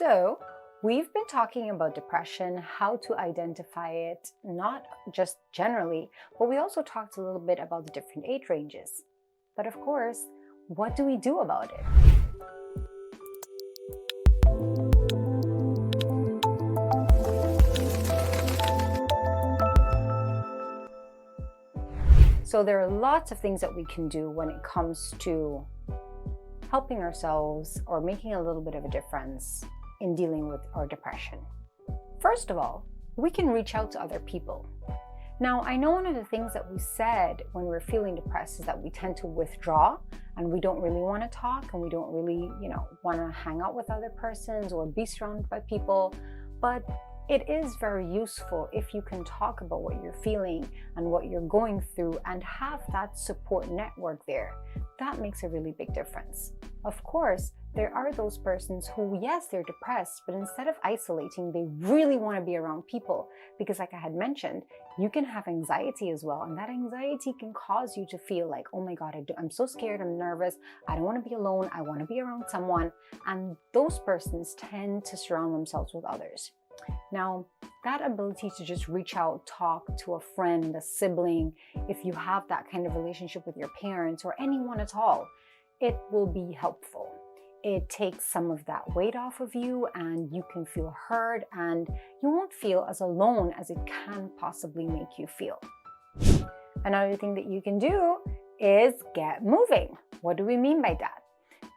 So, we've been talking about depression, how to identify it, not just generally, but we also talked a little bit about the different age ranges. But of course, what do we do about it? So there are lots of things that we can do when it comes to helping ourselves or making a little bit of a difference in dealing with our depression. First of all, we can reach out to other people. Now, I know one of the things that we said when we're feeling depressed is that we tend to withdraw and we don't really want to talk and we don't really, want to hang out with other persons or be surrounded by people. But it is very useful if you can talk about what you're feeling and what you're going through and have that support network there. That makes a really big difference. Of course, there are those persons who, yes, they're depressed, but instead of isolating, they really want to be around people because, like I had mentioned, you can have anxiety as well. And that anxiety can cause you to feel like, oh my God, I'm so scared, I'm nervous, I don't want to be alone, I want to be around someone. And those persons tend to surround themselves with others. Now, that ability to just reach out, talk to a friend, a sibling, if you have that kind of relationship with your parents or anyone at all, it will be helpful. It takes some of that weight off of you and you can feel heard and you won't feel as alone as it can possibly make you feel. Another thing that you can do is get moving. What do we mean by that?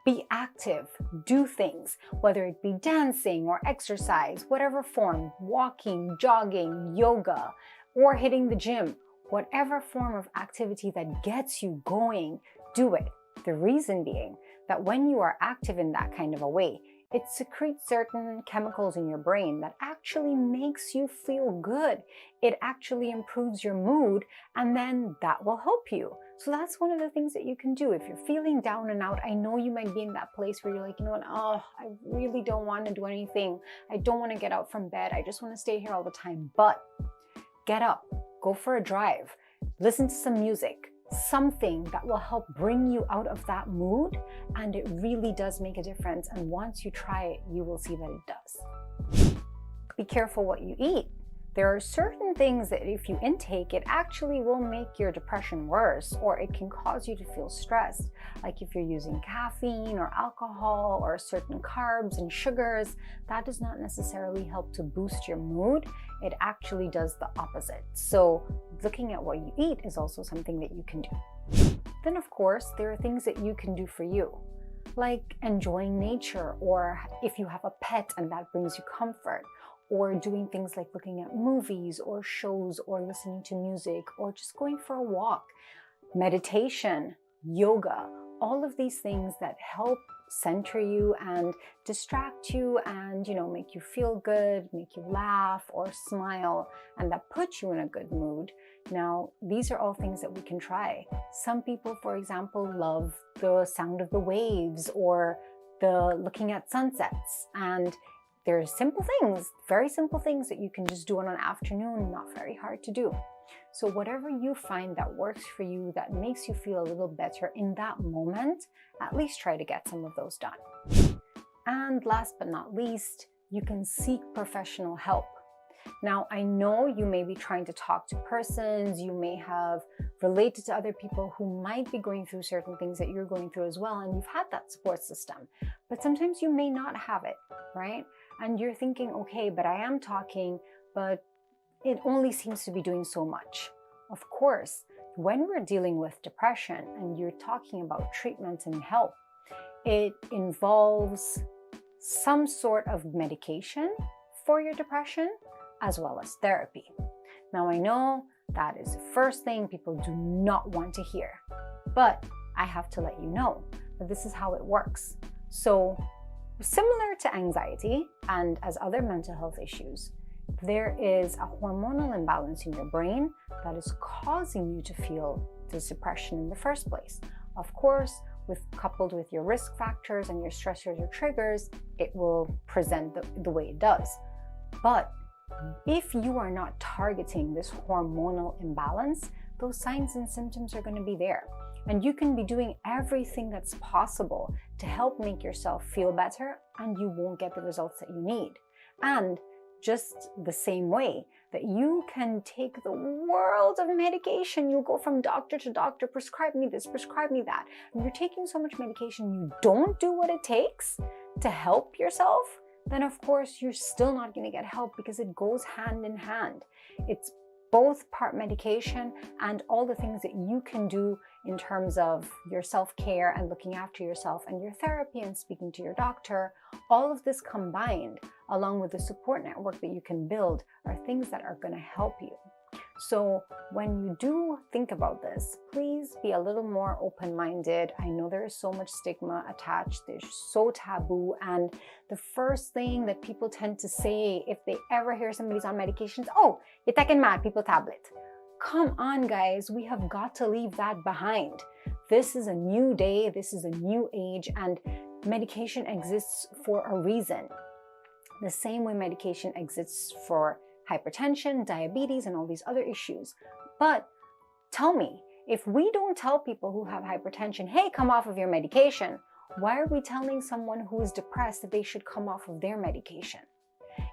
Be active, do things, whether it be dancing or exercise, whatever form, walking, jogging, yoga, or hitting the gym, whatever form of activity that gets you going, do it. The reason being that when you are active in that kind of a way, it secretes certain chemicals in your brain that actually makes you feel good. It actually improves your mood, and then that will help you. So that's one of the things that you can do. If you're feeling down and out, I know you might be in that place where you're like, I really don't want to do anything. I don't want to get out from bed. I just want to stay here all the time. But get up, go for a drive, listen to some music, something that will help bring you out of that mood, and it really does make a difference. And once you try it, you will see that it does. Be careful what you eat. There are certain things that if you intake, it actually will make your depression worse, or it can cause you to feel stressed. Like if you're using caffeine or alcohol or certain carbs and sugars, that does not necessarily help to boost your mood. It actually does the opposite. So looking at what you eat is also something that you can do. Then of course, there are things that you can do for you, like enjoying nature, or if you have a pet and that brings you comfort, or doing things like looking at movies or shows or listening to music or just going for a walk, meditation, yoga, all of these things that help center you and distract you and, make you feel good, make you laugh or smile, and that puts you in a good mood. Now, these are all things that we can try. Some people, for example, love the sound of the waves or the looking at sunsets, and there's simple things, very simple things that you can just do in an afternoon, not very hard to do. So whatever you find that works for you, that makes you feel a little better in that moment, at least try to get some of those done. And last but not least, you can seek professional help. Now, I know you may be trying to talk to persons, you may have related to other people who might be going through certain things that you're going through as well, and you've had that support system, but sometimes you may not have it, right? And you're thinking, okay, but I am talking, but it only seems to be doing so much. Of course, when we're dealing with depression and you're talking about treatment and help, it involves some sort of medication for your depression as well as therapy. Now, I know that is the first thing people do not want to hear, but I have to let you know that this is how it works. So, similar to anxiety and as other mental health issues, there is a hormonal imbalance in your brain that is causing you to feel this depression in the first place. Of course, coupled with your risk factors and your stressors or triggers, it will present the way it does. But if you are not targeting this hormonal imbalance, those signs and symptoms are going to be there. And you can be doing everything that's possible to help make yourself feel better, and you won't get the results that you need. And just the same way that you can take the world of medication, you go from doctor to doctor, prescribe me this, prescribe me that, and you're taking so much medication, you don't do what it takes to help yourself, then of course you're still not going to get help, because it goes hand in hand. It's both part medication and all the things that you can do in terms of your self-care and looking after yourself and your therapy and speaking to your doctor. All of this combined, along with the support network that you can build, are things that are going to help you. So when you do think about this, please be a little more open-minded. I know there is so much stigma attached. They're so taboo. And the first thing that people tend to say if they ever hear somebody's on medications, oh, you're taking mad people tablet. Come on, guys. We have got to leave that behind. This is a new day. This is a new age. And medication exists for a reason. The same way medication exists for hypertension, diabetes, and all these other issues. But tell me, if we don't tell people who have hypertension, hey, come off of your medication, why are we telling someone who is depressed that they should come off of their medication?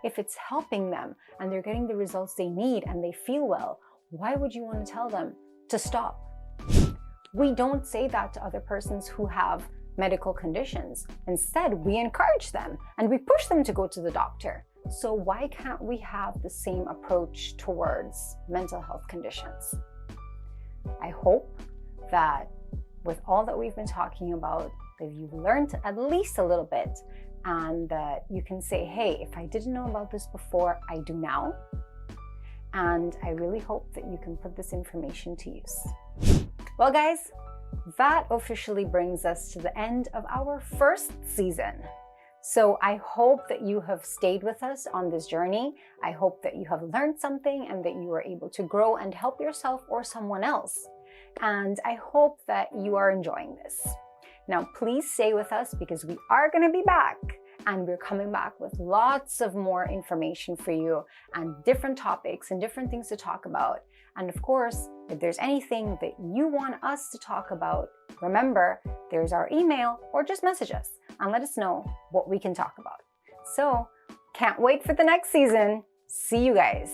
If it's helping them and they're getting the results they need and they feel well, why would you want to tell them to stop? We don't say that to other persons who have medical conditions. Instead, we encourage them and we push them to go to the doctor. So why can't we have the same approach towards mental health conditions? I hope that with all that we've been talking about, that you've learned at least a little bit, and that you can say, hey, if I didn't know about this before, I do now. And I really hope that you can put this information to use. Well, guys, that officially brings us to the end of our first season. So I hope that you have stayed with us on this journey. I hope that you have learned something and that you are able to grow and help yourself or someone else. And I hope that you are enjoying this. Now, please stay with us, because we are going to be back, and we're coming back with lots of more information for you and different topics and different things to talk about. And of course, if there's anything that you want us to talk about, remember, there's our email, or just message us and let us know what we can talk about. So, can't wait for the next season. See you guys.